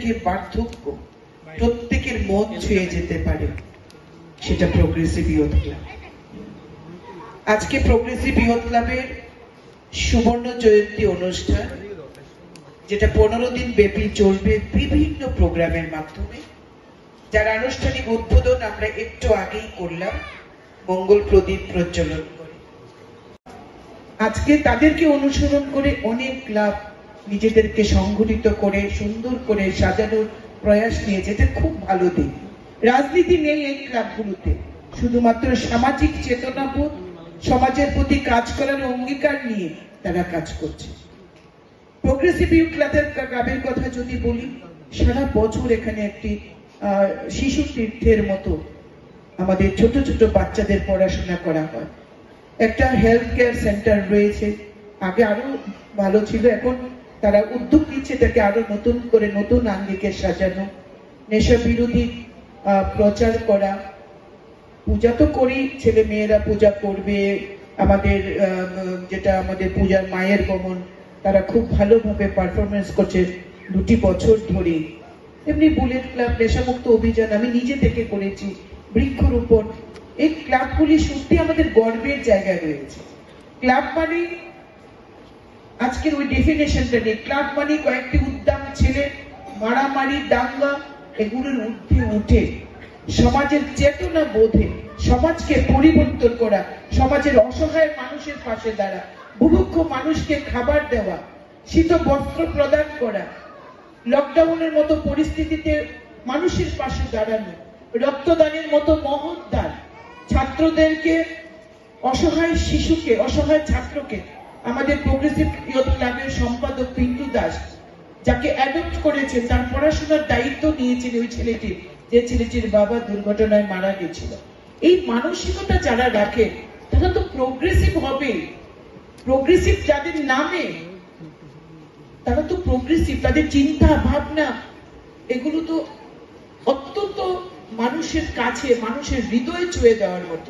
থেকে বার্ধক্য প্রত্যেকের মন ছুঁয়ে যেতে পারে, সেটা প্রোগ্রেসিভ ইয়ুথ ক্লাব। আজকে প্রোগ্রেসিভ ইয়ুথ ক্লাবের সুবর্ণ জয়ন্তী অনুষ্ঠান, যেটা 15 দিন ব্যাপী চলবে বিভিন্ন প্রোগ্রামের মাধ্যমে, যার আনুষ্ঠানিক উদ্বোধন আমরা একটু আগেই করলাম মঙ্গল প্রদীপ প্রজ্বলন করে। আজকে তাদেরকে অনুসরণ করে অনেক ক্লাব নিজেদেরকে সংগঠিত করে সুন্দর করে সাজানোর প্রয়াস নিয়েছে, এটা খুব ভালো দিক। রাজনীতি নেই এই ক্লাবগুলোতে, শুধুমাত্র সামাজিক চেতনাবোধ, সমাজের প্রতি কাজ করার অঙ্গীকার নিয়ে তারা কাজ করছে। প্রোগ্রেসিভ ইয়ুথ ক্লাবের কথা যদি বলি, সারা বছর এখানে একটি শিশু তীর্থের মতো আমাদের ছোট ছোট বাচ্চাদের পড়াশোনা করা হয়। একটা হেলথ কেয়ার সেন্টার রয়েছে, আগে আরো ভালো ছিল, এখন তারা উদ্যোগ নিচ্ছে এটাকে আরো নতুন করে নতুন আঙ্গিকে সাজানো, নেশা বিরোধী প্রচার করা। পূজা তো করি, ছেলে মেয়েরা পূজা করবে, আমাদের যেটা আমাদের পূজার মায়ের গমন, তারা খুব ভালোভাবে পারফরমেন্স করছে 2টি বছর ধরে। এমনি বুলেট ক্লাব, নেশামুক্ত অভিযান আমি নিজে থেকে করেছি, বৃক্ষরোপণ। এই ক্লাবগুলি সত্যি আমাদের গর্বের জায়গায় রয়েছে। ক্লাব মানে আজকের ওই ডেফিনেশনটা নেই। ক্লাব মানে কয়েকটি উদ্দাম ছেলে মারামারি দাঙ্গা এগুলোর ঊর্ধ্বে উঠে সমাজের চেতনা বোধে সমাজকে পরিবর্তন করা, সমাজের অসহায় মানুষের পাশে দাঁড়া, বুভুক্ষ মানুষকে খাবার দেওয়া, শীত বস্ত্র প্রদান করা, লকডাউনের মতো পরিস্থিতিতে মানুষের পাশে দাঁড়ানো, রক্তদানের মতো মহৎ দান, ছাত্রদেরকে, অসহায় শিশুকে, অসহায় ছাত্রকে। আমাদের প্রোগ্রেসিভ ইয়ুথ ক্লাবের সম্পাদক পিন্টু দাস, যাকে অ্যাডপ্ট করেছে, তার পড়াশোনার দায়িত্ব নিয়েছিল ওই ছেলেটির, যে ছেলেটির বাবা দুর্ঘটনায় মারা গেছিল। এই মানসিকতা যারা রাখে তারা তো প্রোগ্রেসিভ হবে। প্রোগ্রেসিভ যাদের নামে, তারা তো প্রোগ্রেসিভ, তাদের চিন্তা ভাবনা এগুলো তো অত্যন্ত মানুষের কাছে, মানুষের হৃদয়ে ছুঁয়ে দেওয়ার মতো।